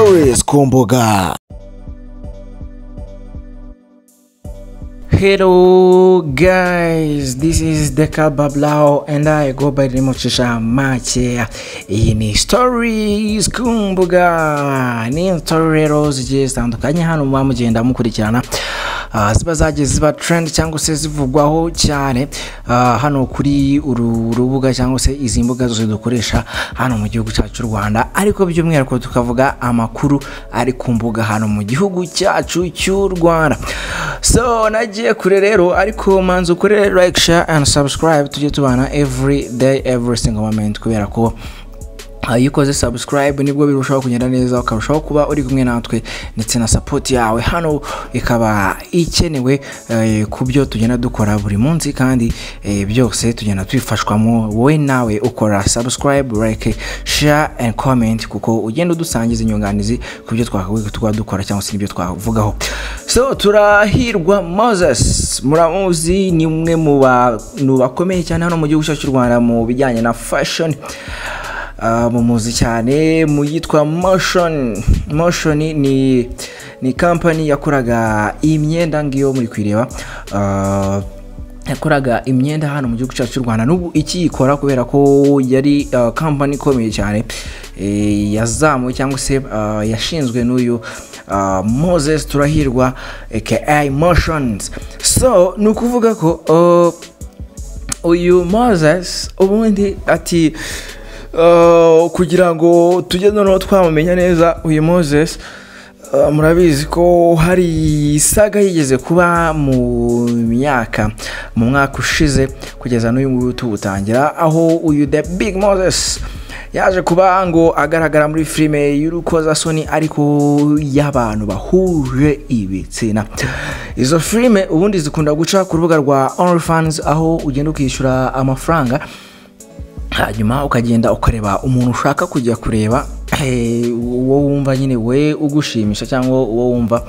Stories ku mbuga. Hello guys, this is Deka Bablao and I go by the name of Shisha Mache. Iyi ni Stories ku mbuga. Ni story rero zigiye zitandukanye hano muba mugenda mukurikirana ziba zagiye ziba trend cyangwa se zivugwaho cyane hano kuri uru rubuga cyangwa se izi mbuga zose dukoresha hano mu gihugu cyacu cy'u Rwanda, ariko by'umwihariko tukavuga amakuru ari ku mbuga hano mu gihugu cyacu cy'u Rwanda. So nagiye kure rero, ariko manzo kure like, share and subscribe tujye tubana every day every single moment, kubera ko iyo ukoze subscribe nibwo birushaho kugenda neza, ukarushaho kuba uri kumwe natwe ndetse na support yawe hano ikaba ikenewe ku byo tugenda dukora buri munsi, kandi byose tugenda twifashwamo wowe nawe ukora subscribe, like, share and comment, kuko ugenda udusangiza inyunganizi ku byo twakagoye dukora cyangwa se ibyo twavugaho. So turahirwa Moses, muramuzi, ni umwe mu bantu bakomeye cyane hano mu gihugu cyacu cy'u Rwanda mu bijyanye na fashion. Mumuzi cyane mu yitwa Motion ni company yakoraga imyenda ngiyo muri kwireba, yakoraga imyenda hano mu gihugu cyacu cy'u Rwanda, n'ubu ikiyikora kubera ko yari company ikomeye cyane yazamuwe cyangwa se yashinzwe n'uyu Moses Turahirwa aka Motions. So nukuvuga ko uyu Moses ubundi ati kugira ngo tujye noneho twamumenya neza uyu Moses, murabizi ko hari saga yigeze kuba mu mwaka ushize kugeza n'uyu nguyu tubutangira, aho uyu The Big Moses yaje kuba ngo agaragara muri filime y'urukozasoni ariko y'abantu bahuje ibitsina. Izo filime ubundi zikunda guca ku rubuga rwa OnlyFans, aho ugenda ukishyura amafaranga hanyuma ukagenda ukareba umuntu ushaka kujya kureba, uwo wumva nyine we ugushimisha cyangwa uwo wumva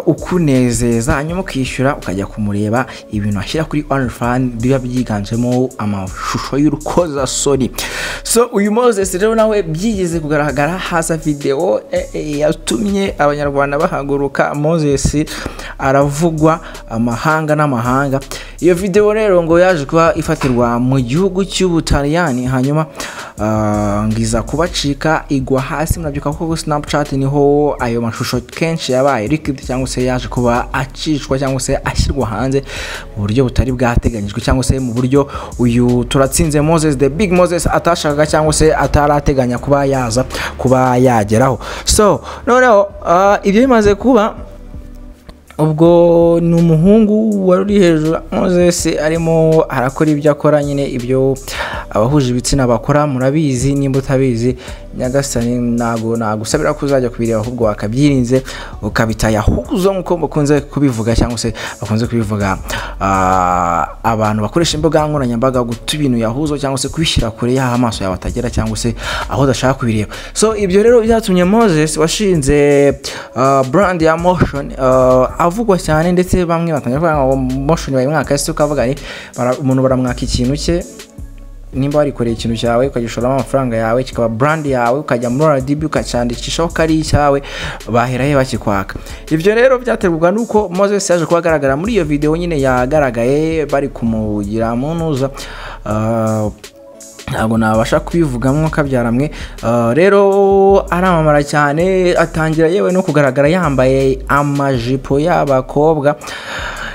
ukunezeza, hanyuma ukishyura ukajya kumureba. Ibintu ashyira kuri OnlyFans biba byiganjemo amashusho y'urukozasoni. So uyu Moses rero nawe byigeze kugaragara hasa video yatumye abanyarwanda bahaguruka. Moses aravugwa amahanga n'amahanga. Iyo video rero ngo yaje kuba ifatirwa mu gihugu cy'Ubutaliyani, hanyuma ngiza kubacika igwa hasi. Murabyuka ko Snapchat niho ayo mashusho kenshi yabaye leaked cyangwa se yaje kuba acishwa cyangwa se ashyirwa hanze mu buryo butari bwateganyijwe, cyangwa se mu buryo uyu Turatsinze Moses, The Big Moses atashakaga cyangwa se atarateganya kuba yaza kuba yageraho. So noneho ibyo bimaze kuba, ubwo ni umuhungu wari hejuru Moses arimo arakora ibyo akora, nyine ibyo abahuje ibitsina bakora. Murabizi, nimba utabizi Nyagasani nago nagusabira kuzajya kubireba, ahubwo akabyirinze ukabitaya huzo nkuko bakunze kubivuga, cyangwa se bakunze kubivuga abantu bakoresha imbuga nkoranyambaga, guta ibintu yahuzo cyangwa se kubishyira kure y'aho amaso yawe atagera cyangwa se aho udashaka kubireba. So ibyo rero byatumye Moses washinze brand ya Motion avugwa cyane, ndetse bamwe batangira kuvuga ngo Motion bayi mwaka ese ukavuga ni umuntu baramwaka ikintu cye, nimba warikoreye ikintu cyawe ukagishoramo amafaranga yawe kikaba brand yawe, ukajya muri RDB ukacandikishaho kari cyawe, baheraye bakikwaka. Ibyo rero byaterwa nuko Moses yaje kubagaragara muri iyo video nyine yagaragaye bari kumugira munuza, ntabwo nabasha kubivugamo kabyaramwe. Rero aramamara cyane, atangira yewe no kugaragara yambaye amajipo y'abakobwa,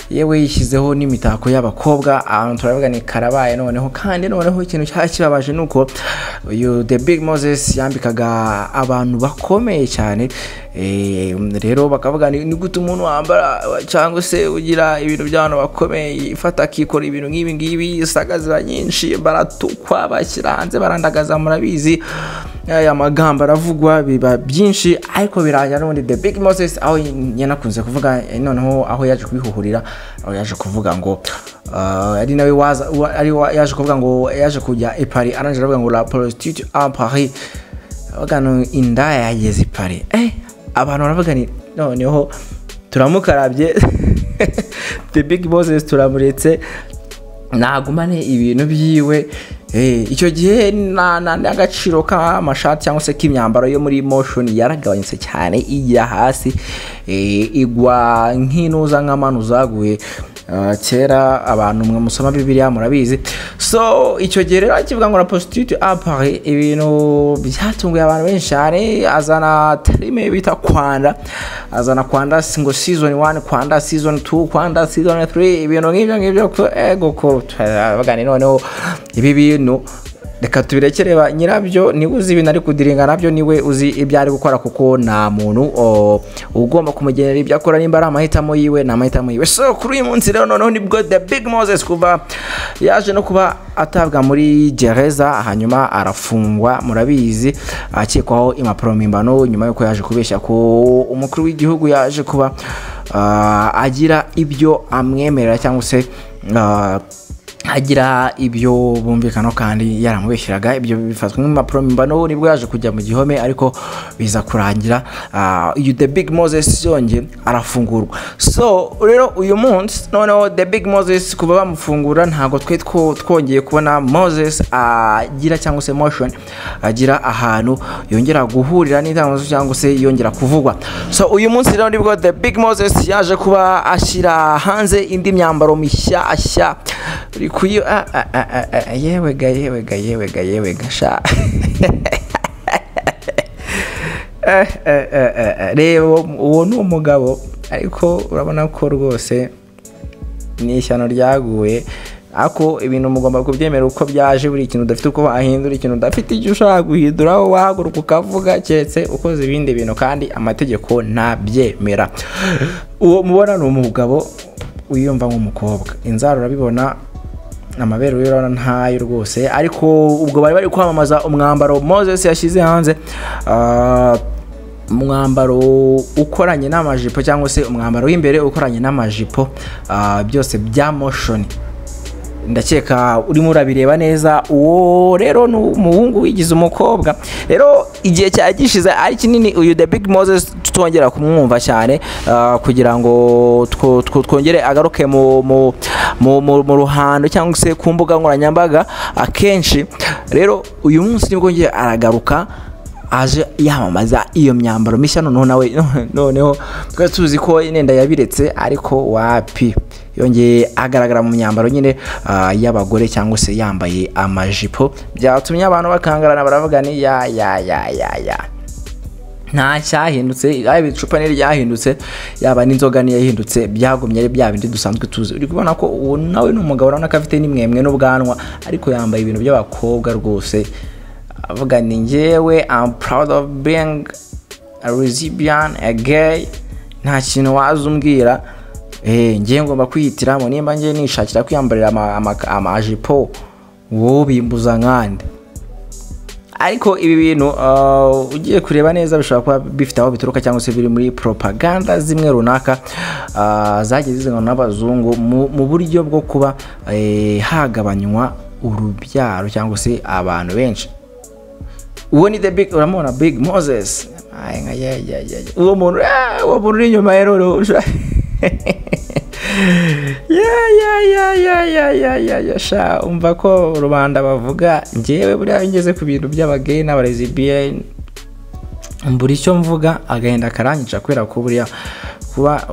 yewe yishyizeho n'imitako y'abakobwa. Turavuga ni karabaye noneho. Kandi noneho ikintu cyakibabaje nuko uyu The Big Moses yambikaga abantu bakomeye cyane. Rero bakavuga ni gute umuntu wambara cyangwa se ugira ibintu by'abantu bakomeye ifata akikora ibintu nk'ibi ngibi, sagaza nyinshi, baratukwa bakiranze barandagaza. Murabizi aya magambo aravugwa biba byinshi, ariko birajya n'undi The Big Moses aho yanakunze kuvuga noneho, aho yaje kubihuhurira, aho yaje kuvuga ngo ari nawe yaje kuvuga ngo yaje kujya i Paris, aranje avuga ngo la prostitute à Paris, bagano indaya yageze i Paris. Abantu baravuga ni noneho turamukarabye The Big Moses turamuretse nagumane ibintu byiwe. Icyo gihe n'agaciro k'amashati cyangwa se k'imyambaro yo muri motion yaragabanyutse cyane ijya hasi, igwa nk'inuza nk'amanu zaguye kera abantu mwe musoma Bibiliya murabizi. So icyo gihe rero akivuga ngo la prostitute à Paris, ibintu byatunguye abantu benshi cyane. Azana terime bita kwanda, azana kwanda ngo season 1, kwanda season 2, kwanda season 3, ibintu ngibyo ko ego ko bagani noneho ibi bintu reka tubirekereba nyirabyo ni uzi ibintu ari kudiringa nabyo, niwe uzi ibyo ari gukora, kuko nta muntu ugomba kumugenera ibyo akora, nimba ari amahitamo yiwe na amahitamo yiwe. So kuri uyu munsi rero noneho nibwo The Big Moses kuva yaje no kuba atabwa muri gereza, hanyuma arafungwa murabizi, akekwaho impapuro mpimbano nyuma yuko yaje kubeshya ko umukuru w'igihugu yaje kuba agira ibyo amwemerera cyangwa se agira ibyo bumvikana kandi yaramubeshyiraga. Ibyo bifatwa nk'impapuro mpimbano, nibwo yaje kujya mu gihome, ariko biza kurangira The Big Moses yonge arafungurwa. So rero uyu munsi noneho The Big Moses kuba bamufungura ntago twongeye kubona Moses agira cyangwa se motion agira ahantu yongera guhurira n'itangazo cyangwa se yongera kuvugwa. So uyu munsi rero nibwo The Big Moses yaje kuba ashyira hanze indi myambaro mishyashya kuyo yewega sha rero uwo ni umugabo, ariko urabona ko rwose ni ishyano ryaguye. Ako ibintu mugomba kubyemera uko byaje, buri kintu udafite uko wahindura, ikintu udafite icyo ushaka guhinduraho wahaguruka ukavuga, keretse ukoze ibindi bintu kandi amategeko ntabyemera. Uwo mubona ni umugabo wiyumva nk'umukobwa, inzara urabibona, amabere urabona ntayo rwose, ariko ubwo bari kwamamaza umwambaro Moses yashyize hanze, umwambaro ukoranye n'amajipo cyangwa se umwambaro w'imbere ukoranye n'amajipo, byose bya motion. Ndakeka urimo urabireba neza. Uwo rero ni umuhungu wigize umukobwa. Rero igihe cyagishize ari kinini uyu The Big Moses tutongera kumwumva cyane, kugira ngo twongere agaruke mu ruhando cyangwa se ku mbuga nkoranyambaga akenshi. Rero uyu munsi nibwo ngiye aragaruka aje yamamaza iyo myambaro mishya. Noneho twari tuzi ko inenda yabiretse, ariko wapi, yongeye agaragara mu myambaro nyine y'abagore cyangwa se yambaye amajipo. Byatumye abantu bakangarana baravuga ni ya nta cyahindutse, yaba icupa ni ryahindutse, yaba n'inzoga ni yahindutse, byagumye ari bya bindi dusanzwe tuzi. Uri kubona ko uwo nawe ni umugabo urabona ko afite n'imwemwe n'ubwanwa, ariko yambaye ibintu by'abakobwa rwose. Avuga ni njyewe I'm proud of being a lesbian, a gay. Nta kintu wazumbwira, ngiye ngomba kwihitiramo, nimba ngiye nishakira kwiyambarira amajipo, wowe bimbuza nkande. Ariko ibi bintu ugiye kureba neza bishobora kuba bifite aho bituruka cyangwa se biri muri propaganda zimwe runaka zagiye zizanwa n'abazungu mu buryo bwo kuba hagabanywa urubyaro cyangwa se abantu benshi. Uwo ni The Big, uramubona Big Moses, uwo muntu uri inyuma rero sha umva ko rubanda bavuga. Njyewe buriya ngeze ku bintu by'abagay n'abalesbian mbura icyo mvuga, agahenda karanyica, kubera ko buriya kuba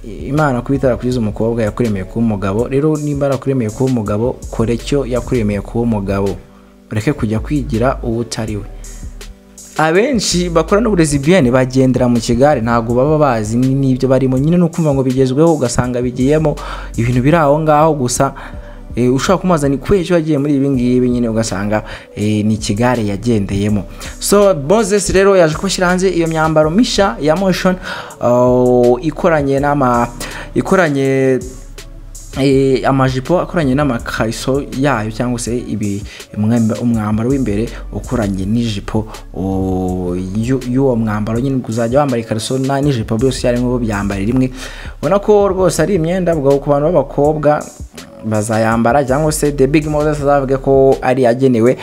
Imana kubitara kwiza umukobwa yakuremeye kuba umugabo. Rero nimba yarakuremeye kuba umugabo, kore cyo yakuremeye kuba umugabo, ureke kujya kwigira uwo utariwe. Abenshi bakora n'uburezibiyene bagendera mu kigare, ntago baba bazi n'ibyo barimo, nyine no kumva ngo bigezweho, ugasanga bigiyemo ibintu biri aho ngaho gusa. Ushaka kumaza ni kwejo yagiye muri ibi ngibi, nyine ugasanga ni ikigare yagendeyemo. So Moses rero yaje kubashyira hanze iyo myambaro misha ya motion, ikoranye amajipo akoranye n'amakariso yayo cyangwa se umwambaro w'imbere ukoranye n'ijipo y'uwo mwambaro. Nyine kuzajya wambara ikariso n'ijipo byose ari ngo byambare rimwe. Ubona ko rwose ari imyenda bwo ku bantu b'abakobwa bazayambara, cyangwa se The Big Moses azavuga ko ari yagenewe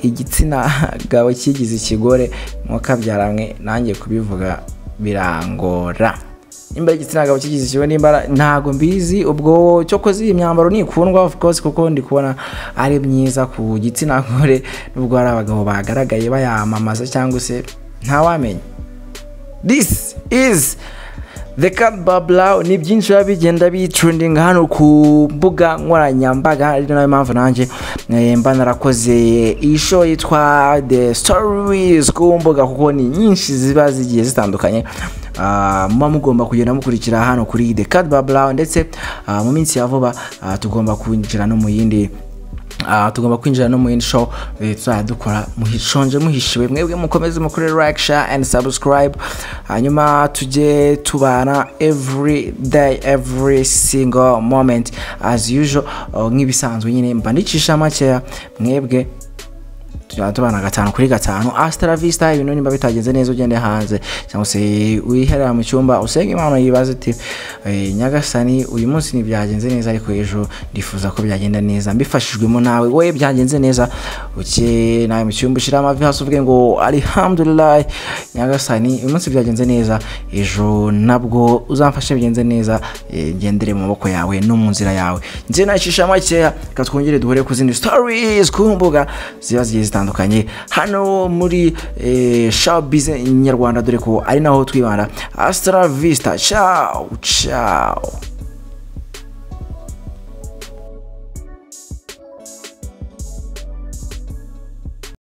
igitsina gabo kigize ikigore. Mwakabyaramwe nanjye kubivuga birangora. nimba igitsina gabo kigizwe n'imbara ntago mbizi ubwo cyo kozi imyambaro nikundwa of course kuko ndi kubona ari myiza ku gitsina gore nubwo ari abagabo bagaragaye bayamamaza cyangwa se ntawamenya. This is The Cat Babla. Ni byinshi bigenda bitrending hano ku mbuga nkoranyambaga, ari nayo mpamvu nanjye mba narakoze ishow yitwa The Stories ku mbuga kuko ni nyinshi ziba zigiye zitandukanye. Muba mugomba kugenda mukurikira hano kuri The Cat Babla, ndetse mu minsi ya vuba tugomba kwinjira no mu yindi show tuzadukora muhishonje muhishiwe. Mwebwe mukomeze mukore like, share and subscribe, hanyuma tujye tubana every day, every single moment as usual. Nk'ibisanzwe nyine mba ndicisha makeya, mwebwe tubana 5 kuri 5. Hasta la vista. Ibintu nimba bitagenze neza ugende hanze cyangwa se wiherera mu cyumba usenge Imana yibaze ati Nyagasani uyu munsi ni byagenze neza ariko ejo ndifuza ko byagenda neza, mbifashijwemo nawe. Wowe byagenze neza uke nawe mu cyumba ushira amavi hasi uvuge ngo alhamdulillah Nyagasani uyu munsi byagenze neza, ejo nabwo uzamfashe bigenze neza, ngendere mu maboko yawe no mu nzira yawe. Nze nacisha makeya katwongere duhore ku zindi stories ku mbuga ziba zigiye zitandukanye hano muri showbiz nyarwanda, dore ko ari naho twibanda. Hasta la vista, ciao ciao.